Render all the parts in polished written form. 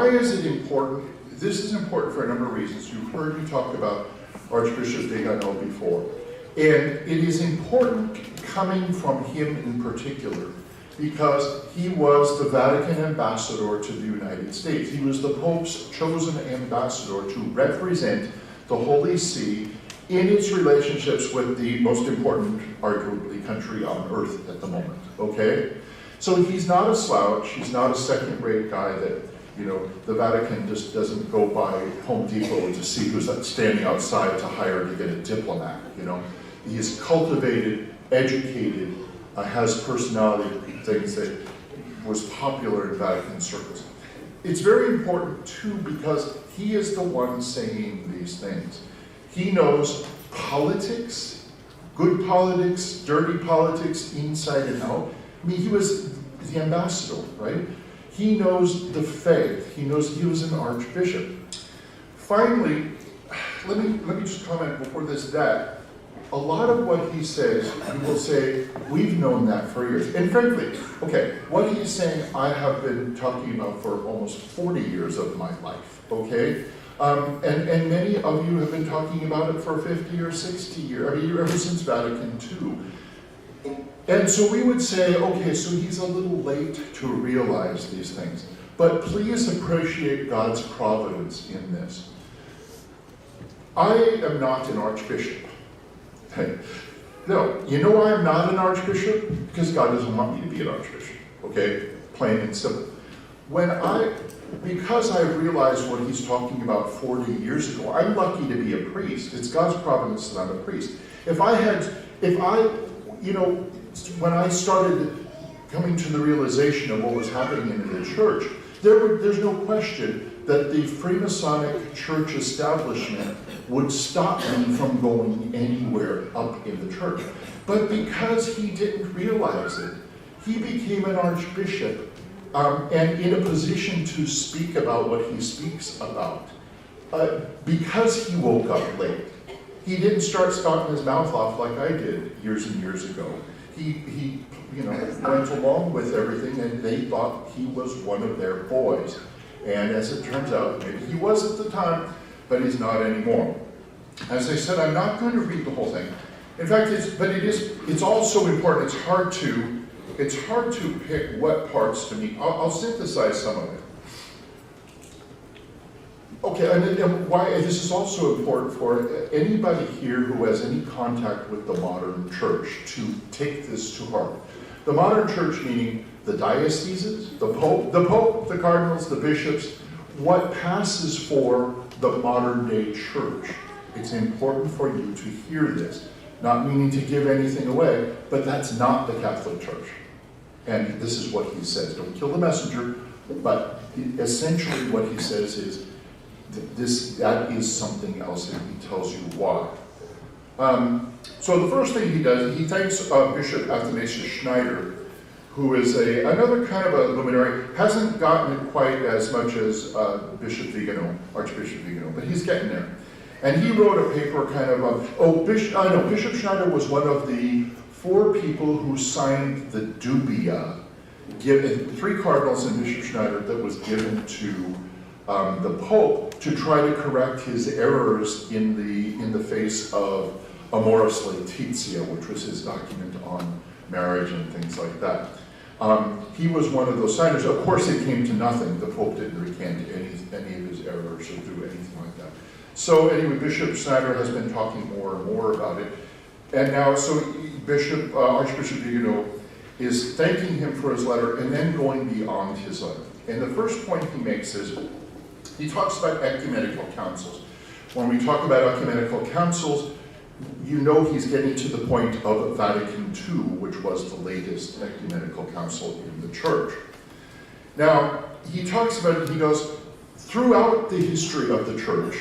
Why is it important? This is important for a number of reasons. You've heard me talk about Archbishop Viganos before. And it is important coming from him in particular because he was the Vatican ambassador to the United States. He was the Pope's chosen ambassador to represent the Holy See in its relationships with the most important, arguably, country on earth at the moment, okay? So he's not a slouch, he's not a second-rate guy that, you know, the Vatican just doesn't go by Home Depot to see who's standing outside to hire to get a diplomat, you know? He is cultivated, educated, has personality, things that was popular in Vatican circles. It's very important too because he is the one saying these things. He knows politics, good politics, dirty politics, inside and out. I mean, he was the ambassador, right? He knows the faith. He knows he was an archbishop. Finally, let me just comment before this that a lot of what he says, he will say, we've known that for years. And frankly, okay, what he's saying I have been talking about for almost 40 years of my life, okay? And many of you have been talking about it for 50 or 60 years, I mean, ever since Vatican II. And so we would say, okay, so he's a little late to realize these things. But please appreciate God's providence in this. I am not an archbishop. Hey, no, you know why I'm not an archbishop? Because God doesn't want me to be an archbishop, okay? Plain and simple. Because I realized what he's talking about 40 years ago, I'm lucky to be a priest. It's God's providence that I'm a priest. When I started coming to the realization of what was happening in the church, there's no question that the Freemasonic church establishment would stop me from going anywhere up in the church. But because he didn't realize it, he became an archbishop and in a position to speak about what he speaks about. Because he woke up late, he didn't start spouting his mouth off like I did years and years ago. He went along with everything, and they thought he was one of their boys. And as it turns out, maybe he was at the time, but he's not anymore. As I said, I'm not going to read the whole thing. In fact, it's also important. It's hard to pick what parts to me. I'll synthesize some of it. Okay, and why this is also important for anybody here who has any contact with the modern church to take this to heart. The modern church meaning the dioceses, the Pope, the cardinals, the bishops, what passes for the modern day church. It's important for you to hear this, not meaning to give anything away, but that's not the Catholic Church. And this is what he says. Don't kill the messenger, but essentially what he says is that is something else, and he tells you why. So the first thing he does, he thanks Bishop Athanasius Schneider, who is another kind of a luminary, hasn't gotten it quite as much as Bishop Viganos, Archbishop Viganos, but he's getting there. And he wrote a paper kind of, Bishop Schneider was one of the 4 people who signed the dubia, 3 cardinals and Bishop Schneider, that was given to the Pope to try to correct his errors in the face of Amoris Laetitia, which was his document on marriage and things like that. He was one of those signers. Of course, it came to nothing. The Pope didn't recant any of his errors or do anything like that. So anyway, Bishop Schneider has been talking more and more about it. And now, so Archbishop Viganos is thanking him for his letter and then going beyond his letter. And the first point he makes is, he talks about ecumenical councils. When we talk about ecumenical councils, you know he's getting to the point of Vatican II, which was the latest ecumenical council in the church. Now, he talks about it, he goes, throughout the history of the church,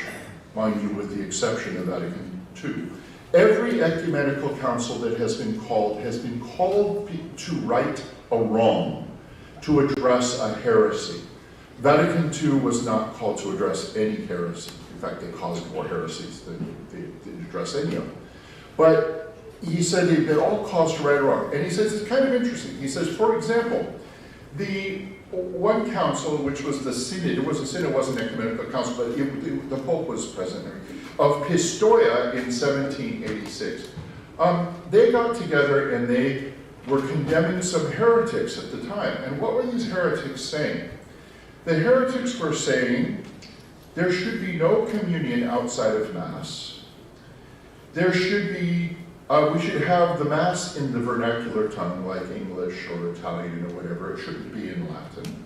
mind you, with the exception of Vatican II, every ecumenical council that has been called to right a wrong, to address a heresy. Vatican II was not called to address any heresy. In fact, they caused more heresies than they did address any of them. But he said they're all caused to right or wrong. And he says it's kind of interesting. He says, for example, the one council, which was the synod, it was a synod, it wasn't an ecumenical council, but the Pope was present, of Pistoia in 1786. They got together and they were condemning some heretics at the time. And what were these heretics saying? The heretics were saying there should be no communion outside of Mass. There should be, we should have the Mass in the vernacular tongue, like English or Italian or whatever. It shouldn't be in Latin.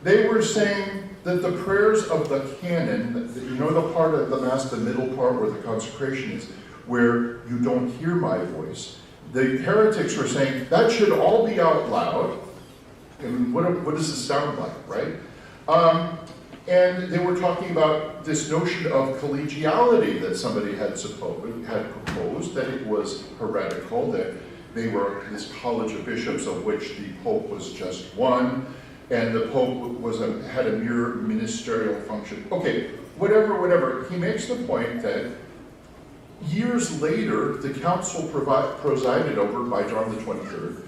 They were saying that the prayers of the canon, you know the part of the Mass, the middle part where the consecration is, where you don't hear my voice. The heretics were saying that should all be out loud. And what does this sound like, right? And they were talking about this notion of collegiality that somebody had proposed, that it was heretical, that they were this college of bishops of which the Pope was just one, and the Pope had a mere ministerial function. Okay, whatever. He makes the point that years later, the council presided over by John the 23rd,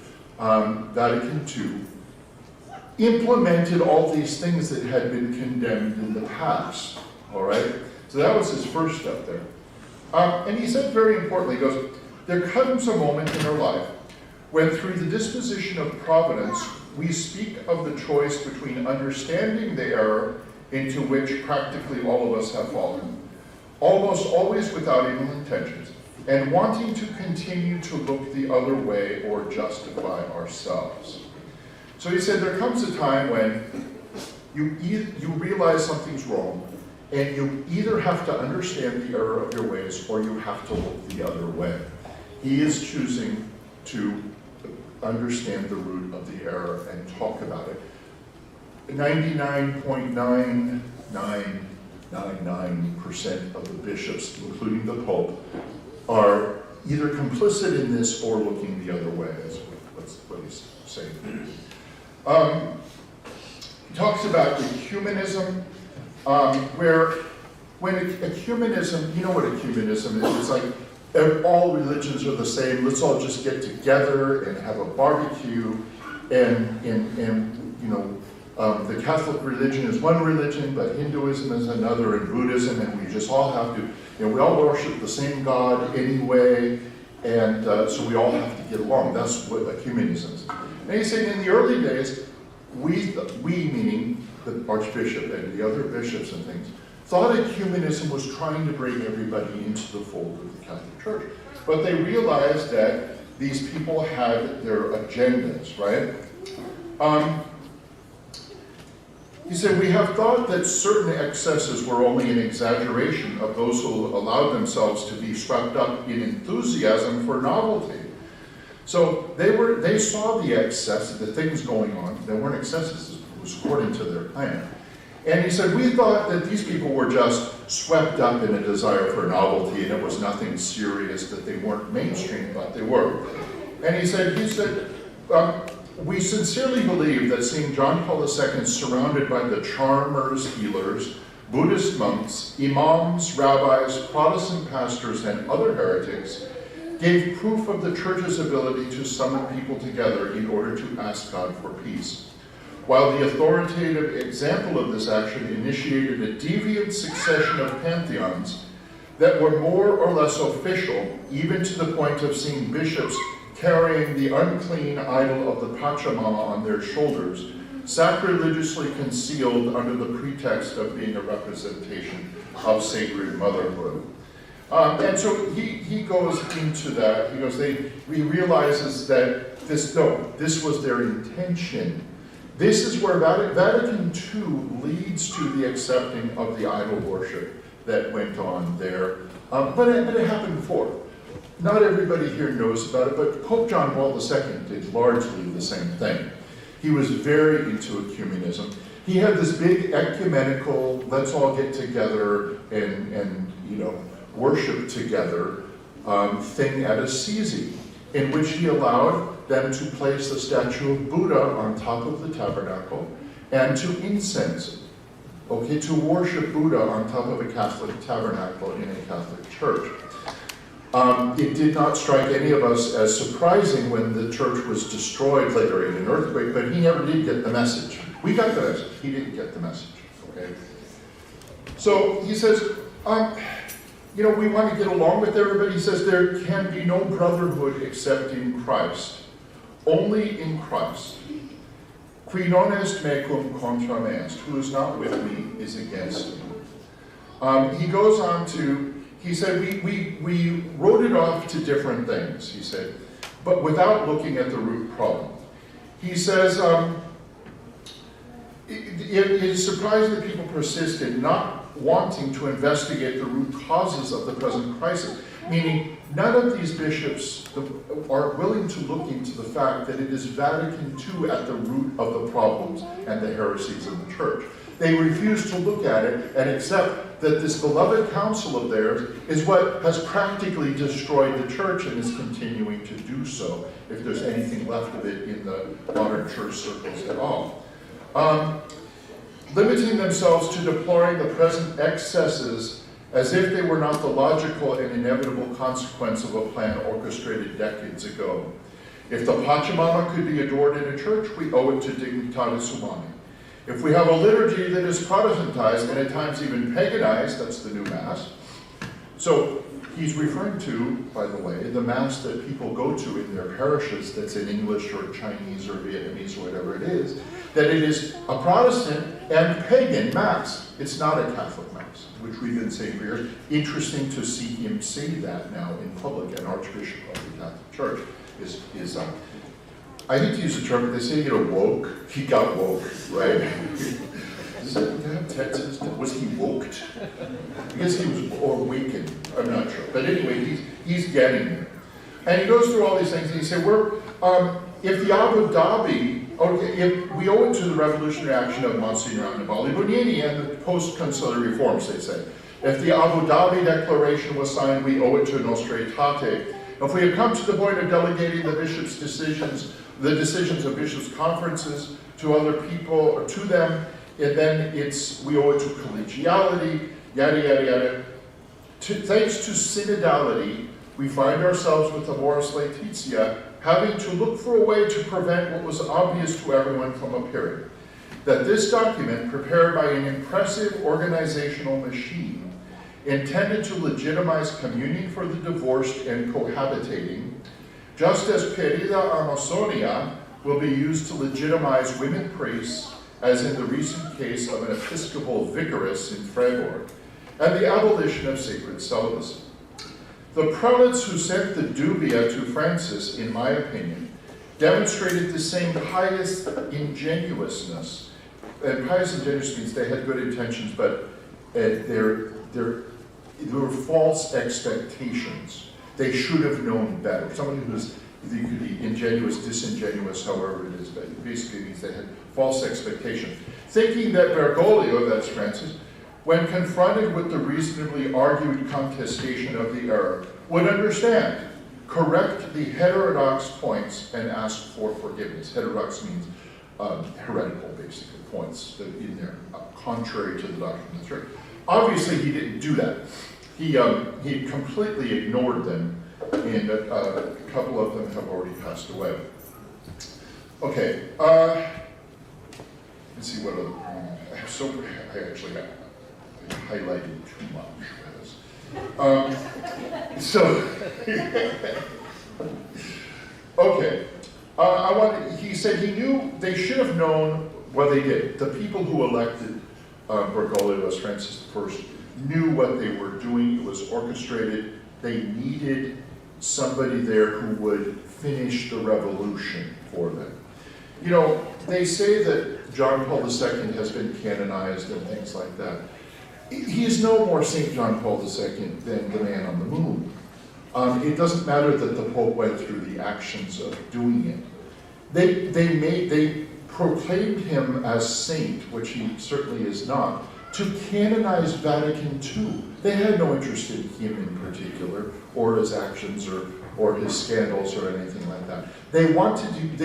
Vatican II, implemented all these things that had been condemned in the past, all right? So that was his first step there. And he said very importantly, he goes, there comes a moment in our life when through the disposition of providence, we speak of the choice between understanding the error into which practically all of us have fallen, almost always without evil intentions, and wanting to continue to look the other way or justify ourselves. So he said there comes a time when you realize something's wrong, and you either have to understand the error of your ways or you have to look the other way. He is choosing to understand the root of the error and talk about it. 99.9999% of the bishops, including the Pope, are either complicit in this or looking the other way, is what he's saying. He talks about ecumenism, where when ecumenism, you know what ecumenism is, it's like all religions are the same, let's all just get together and have a barbecue, and you know, the Catholic religion is one religion, but Hinduism is another, and Buddhism, and we just all have to, you know, we all worship the same God anyway, and so we all have to get along. That's what ecumenism is. And he's saying in the early days, we meaning the Archbishop and the other bishops and things, thought ecumenism was trying to bring everybody into the fold of the Catholic Church. But they realized that these people had their agendas, right? He said, we have thought that certain excesses were only an exaggeration of those who allowed themselves to be swept up in enthusiasm for novelty. So they saw the excess, the things going on. There weren't excesses, it was according to their plan. And he said, we thought that these people were just swept up in a desire for novelty, and it was nothing serious, that they weren't mainstream, but they were. And he said, we sincerely believe that seeing John Paul II surrounded by the charmers, healers, Buddhist monks, imams, rabbis, Protestant pastors, and other heretics gave proof of the Church's ability to summon people together in order to ask God for peace. While the authoritative example of this action initiated a deviant succession of pantheons that were more or less official, even to the point of seeing bishops carrying the unclean idol of the Pachamama on their shoulders, sacrilegiously concealed under the pretext of being a representation of sacred motherhood. And so he goes into that. He goes, he realizes that this was their intention. This is where Vatican II leads to the accepting of the idol worship that went on there. But it happened before. Not everybody here knows about it, but Pope John Paul II did largely the same thing. He was very into ecumenism. He had this big ecumenical, let's all get together and you know, worship together thing at Assisi, in which he allowed them to place the statue of Buddha on top of the tabernacle and to incense, to worship Buddha on top of a Catholic tabernacle in a Catholic church. It did not strike any of us as surprising when the church was destroyed later in an earthquake, but he never did get the message. We got the message. He didn't get the message, okay? So he says, you know, we want to get along with everybody. He says, there can be no brotherhood except in Christ. Only in Christ. Qui non est mecum contra me est. Who is not with me is against me. He goes on to, he said, we wrote it off to different things, he said, but without looking at the root problem. He says, it is surprising that people persist in not wanting to investigate the root causes of the present crisis, meaning none of these bishops are willing to look into the fact that it is Vatican II at the root of the problems and the heresies of the Church. They refuse to look at it and accept that this beloved council of theirs is what has practically destroyed the Church and is continuing to do so, if there's anything left of it in the modern Church circles at all. Limiting themselves to deploring the present excesses as if they were not the logical and inevitable consequence of a plan orchestrated decades ago. If the Pachamama could be adored in a church, we owe it to Dignitatis Humanae. If we have a liturgy that is Protestantized and at times even paganized, that's the new Mass. So he's referring to, by the way, the Mass that people go to in their parishes that's in English or Chinese or Vietnamese or whatever it is, that it is a Protestant and pagan Mass. It's not a Catholic Mass, which we've been saying for years. Interesting to see him say that now in public, an Archbishop of the Catholic Church is I hate to use the term, but they say, you know, woke. He got woke, right? Was he woked? I guess he was, or awakened, I'm not sure. But anyway, he's getting there. And he goes through all these things, and he said, if the Abu Dhabi, okay, if we owe it to the revolutionary action of Monsignor Annibale and the post-conciliar reforms, they say. If the Abu Dhabi Declaration was signed, we owe it to Nostra Aetate. If we have come to the point of delegating the bishop's decisions, the decisions of bishops' conferences to other people or to them, and then we owe it to collegiality, yada, yada, yada. Thanks to synodality, we find ourselves with the Amoris Laetitia having to look for a way to prevent what was obvious to everyone from appearing. That this document, prepared by an impressive organizational machine, intended to legitimize communion for the divorced and cohabitating, just as Perida Amazonia will be used to legitimize women priests, as in the recent case of an Episcopal vicaress in Freiburg, and the abolition of sacred celibacy. The prelates who sent the dubia to Francis, in my opinion, demonstrated the same pious ingenuousness. And pious ingenuous means they had good intentions, but there were false expectations. They should have known better. Someone they could be ingenuous, disingenuous, however it is, but it basically means they had false expectations. Thinking that Bergoglio, that's Francis, when confronted with the reasonably argued contestation of the error, would understand, correct the heterodox points, and ask for forgiveness. Heterodox means heretical, basically, points that in there, contrary to the doctrine of the Church. Obviously, he didn't do that. He completely ignored them, and a couple of them have already passed away. Okay, let's see what other. I actually have highlighted too much for this. Okay. He said he knew they should have known what they did. The people who elected Bergoglio as Francis I knew what they were doing. It was orchestrated. They needed somebody there who would finish the revolution for them. You know, they say that John Paul II has been canonized and things like that. He is no more St. John Paul II than the man on the moon. It doesn't matter that the Pope went through the actions of doing it. They proclaimed him as saint, which he certainly is not, to canonize Vatican II. They had no interest in him in particular, or his actions, or his scandals, or anything like that. They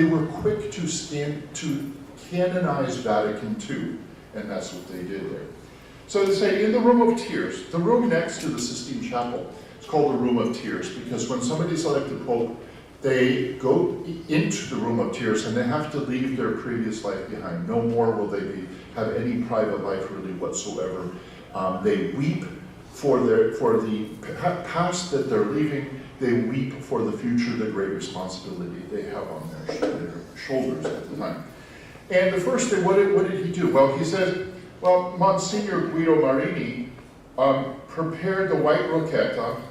were quick to canonize Vatican II, and that's what they did there. So they say, in the Room of Tears, the room next to the Sistine Chapel, it's called the Room of Tears, because when somebody's elected Pope, they go into the room of tears and they have to leave their previous life behind. No more will they have any private life really whatsoever. They weep for the past that they're leaving. They weep for the future, the great responsibility they have on their shoulders at the time. And the first thing, what did he do? Well, he said, well, Monsignor Guido Marini prepared the white rocchetta,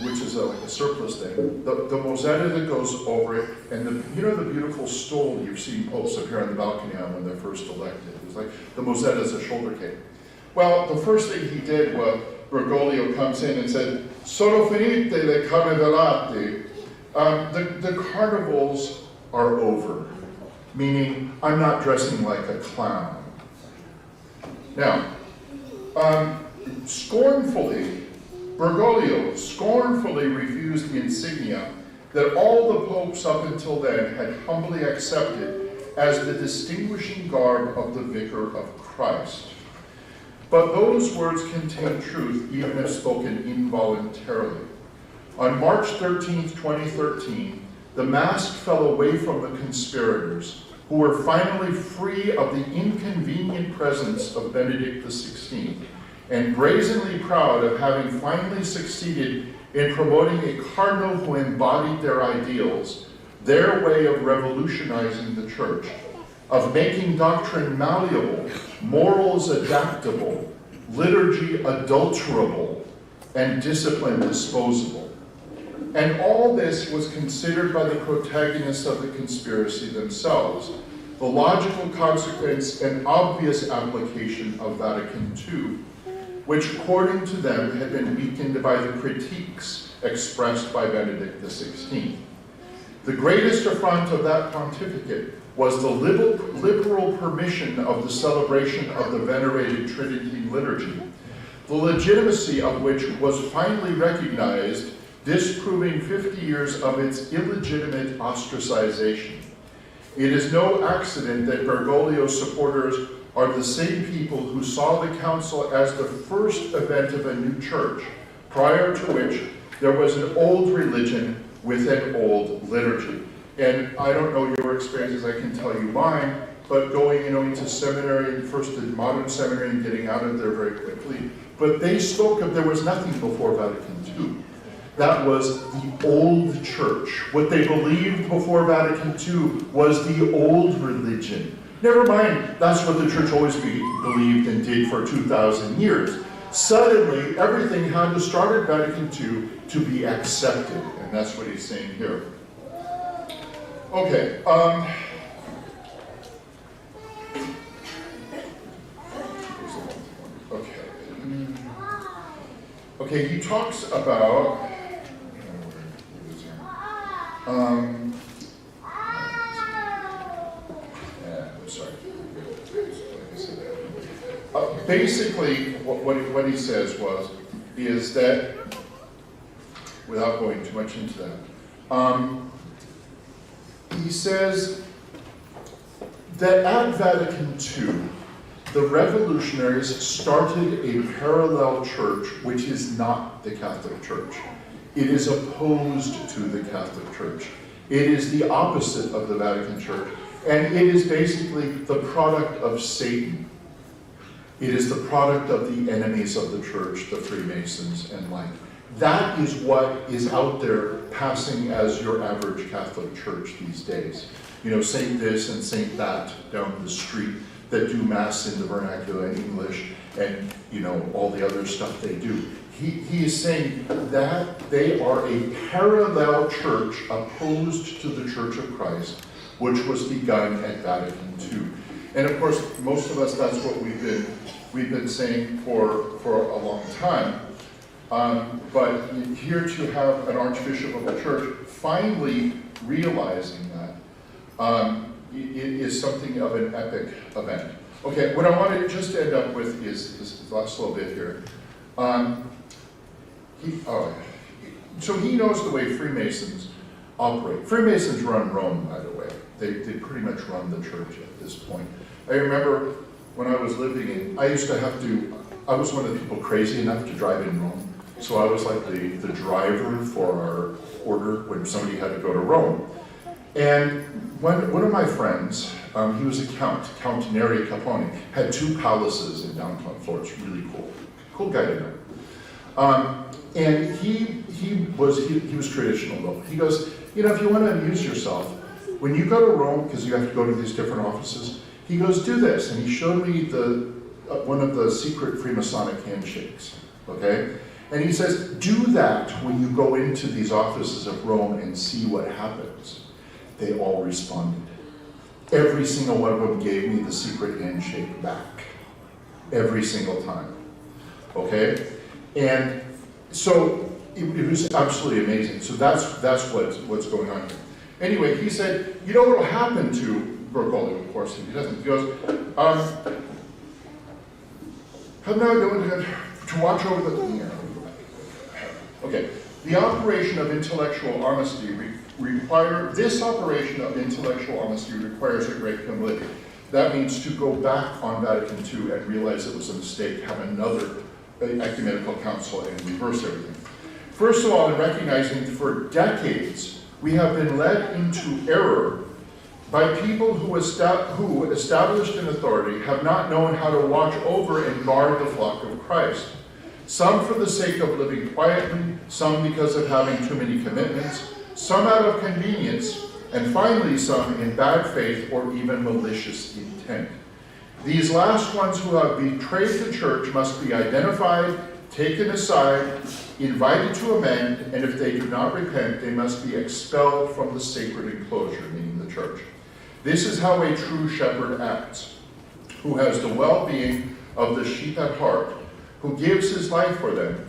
which is like a surplice thing, the mozzetta that goes over it, and the beautiful stole you've seen popes up here on the balcony on when they're first elected. It's like the mozzetta is a shoulder cape. Well, the first thing he did was Bergoglio comes in and said, "Sono finite le carnevallate." The carnivals are over, meaning I'm not dressing like a clown. Now, Bergoglio scornfully refused the insignia that all the popes up until then had humbly accepted as the distinguishing garb of the Vicar of Christ. But those words contain truth, even if spoken involuntarily. On March 13th, 2013, the mask fell away from the conspirators, who were finally free of the inconvenient presence of Benedict XVI, and brazenly proud of having finally succeeded in promoting a cardinal who embodied their ideals, their way of revolutionizing the church, of making doctrine malleable, morals adaptable, liturgy adulterable, and discipline disposable. And all this was considered by the protagonists of the conspiracy themselves, the logical consequence and obvious application of Vatican II, which according to them had been weakened by the critiques expressed by Benedict XVI. The greatest affront of that pontificate was the liberal permission of the celebration of the venerated Tridentine liturgy, the legitimacy of which was finally recognized, disproving 50 years of its illegitimate ostracization. It is no accident that Bergoglio's supporters are the same people who saw the council as the first event of a new church, prior to which there was an old religion with an old liturgy. And I don't know your experiences, I can tell you mine, but going into seminary, first the modern seminary and getting out of there very quickly, but they spoke of, there was nothing before Vatican II. That was the old church. What they believed before Vatican II was the old religion. Never mind, that's what the church always believed and did for 2,000 years. Suddenly, everything had to start at Vatican II to be accepted, and that's what he's saying here. Okay, okay, he talks about, basically, what he says is that, without going too much into that, he says that at Vatican II, the revolutionaries started a parallel church which is not the Catholic Church. It is opposed to the Catholic Church. It is the opposite of the Vatican Church, and it is basically the product of Satan. It is the product of the enemies of the church, the Freemasons and like. That is what is out there passing as your average Catholic church these days. Saint this and Saint that down the street that do Mass in the vernacular in English and, all the other stuff they do. He is saying that they are a parallel church opposed to the Church of Christ, which was begun at Vatican II. And of course, most of us, that's what we've been saying for a long time. But here to have an Archbishop of a church finally realizing that it is something of an epic event. Okay, what I want to just end up with is this last little bit here. So he knows the way Freemasons operate. Freemasons run Rome, by the way. They pretty much run the church at this point. I remember when I was living I I was one of the people crazy enough to drive in Rome. So I was like the driver for order when somebody had to go to Rome. And one of my friends, he was a Count Neri Capone, had 2 palaces in downtown Florence, really cool guy to know. And he was traditional though. He goes, you know, if you want to amuse yourself, when you go to Rome, because you have to go to these different offices, he goes, do this. And he showed me one of the secret Freemasonic handshakes, okay? And he says, do that when you go into these offices of Rome and see what happens. They all responded. Every single one of them gave me the secret handshake back. Every single time, okay? And so it was absolutely amazing. So that's what's going on here. Anyway, he said, you know what will happen to Bergoglio, of course, he doesn't. He goes, have now going to watch over the, okay, the operation of intellectual honesty this operation of intellectual honesty requires a great humility. That means to go back on Vatican II and realize it was a mistake, have another ecumenical council and reverse everything. First of all, in recognizing for decades, we have been led into error by people who established an authority have not known how to watch over and guard the flock of Christ. Some for the sake of living quietly, some because of having too many commitments, some out of convenience, and finally some in bad faith or even malicious intent. These last ones who have betrayed the church must be identified, taken aside, invited to amend, and if they do not repent, they must be expelled from the sacred enclosure, meaning the church. This is how a true shepherd acts, who has the well-being of the sheep at heart, who gives his life for them.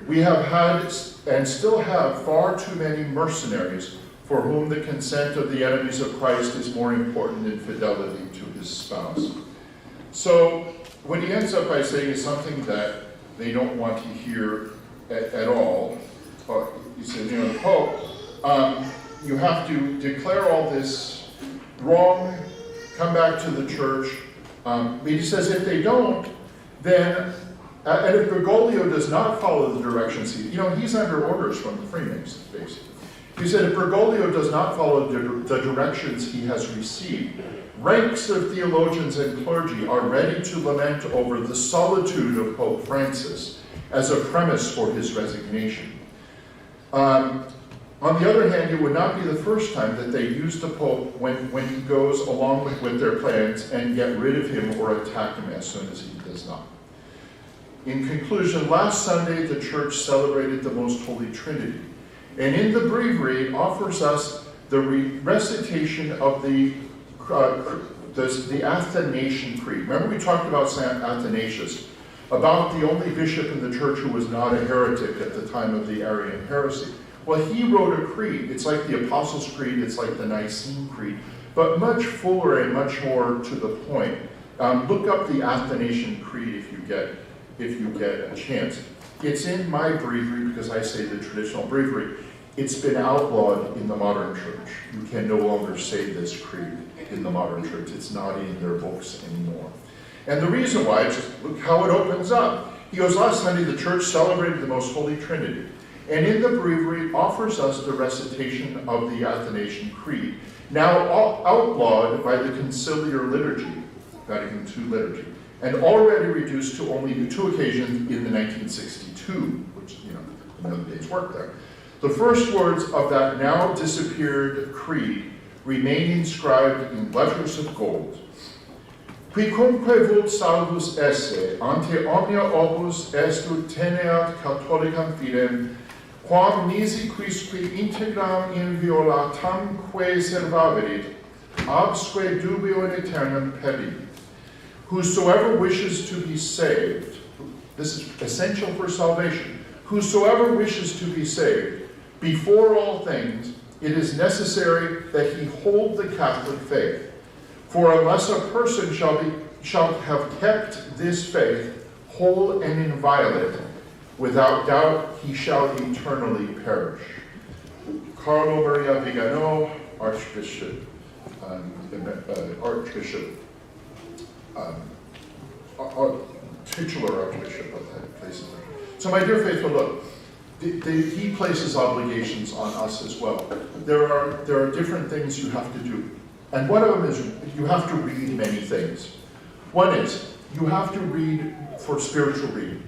We have had and still have far too many mercenaries for whom the consent of the enemies of Christ is more important than fidelity to his spouse. So what he ends up by saying is something that they don't want to hear at all. He said, you know, the Pope, you have to declare all this wrong, come back to the church. But he says if they don't, then, and if Bergoglio does not follow the directions, he's under orders from the Freemasons, basically. He said if Bergoglio does not follow the directions he has received, ranks of theologians and clergy are ready to lament over the solitude of Pope Francis as a premise for his resignation. On the other hand, it would not be the first time that they use the Pope when he goes along with their plans and get rid of him or attack him as soon as he does not. In conclusion, last Sunday the Church celebrated the Most Holy Trinity, and in the breviary it offers us the recitation of the Athanasian Creed. Remember we talked about St. Athanasius, about the only bishop in the church who was not a heretic at the time of the Arian heresy. Well, he wrote a creed. It's like the Apostles' Creed, it's like the Nicene Creed, but much fuller and much more to the point. Look up the Athanasian Creed if you get a chance. It's in my breviary because I say the traditional breviary. It's been outlawed in the modern church. You can no longer say this creed in the modern church. It's not in their books anymore. And the reason why, just look how it opens up. He goes, last Sunday the church celebrated the Most Holy Trinity, and in the breviary it offers us the recitation of the Athanasian Creed, now outlawed by the conciliar liturgy, Vatican II liturgy, and already reduced to only 2 occasions in the 1962, which, another day's work there. The first words of that now disappeared creed remain inscribed in letters of gold. Quicumque vult salvus esse, ante omnia opus estu teneat catholicam fidem, quam nisi quisque integram inviolatamque servaverit, absque dubio in aeternam peri. Whosoever wishes to be saved, this is essential for salvation, whosoever wishes to be saved, before all things, it is necessary that he hold the Catholic faith. For unless a person shall have kept this faith whole and inviolate, without doubt he shall eternally perish. Carlo Maria Vigano, Archbishop, titular Archbishop of that place. So my dear faithful, look, he places obligations on us as well. There are different things you have to do. And one of them is you have to read many things. One is you have to read for spiritual reading.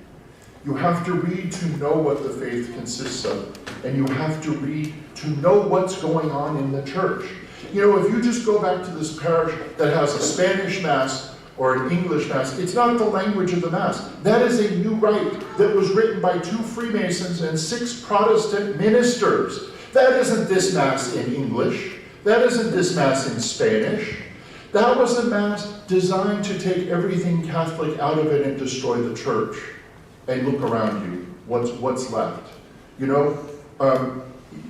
You have to read to know what the faith consists of. And you have to read to know what's going on in the church. You know, if you just go back to this parish that has a Spanish Mass or an English Mass, it's not the language of the Mass. That is a new rite that was written by 2 Freemasons and 6 Protestant ministers. That isn't this Mass in English. That isn't this Mass in Spanish. That was a Mass designed to take everything Catholic out of it and destroy the church. And look around you. What's left? You know,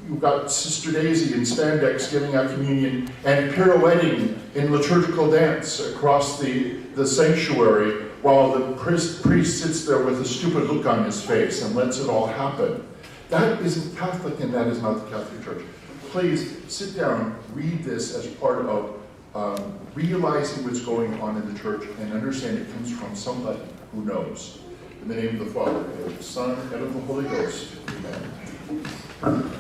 you've got Sister Daisy in spandex giving out communion and pirouetting in liturgical dance across the sanctuary while the priest sits there with a stupid look on his face and lets it all happen. That isn't Catholic, and that is not the Catholic Church. Please sit down, read this as part of realizing what's going on in the church and understand it comes from somebody who knows. In the name of the Father, and of the Son, and of the Holy Ghost. Amen.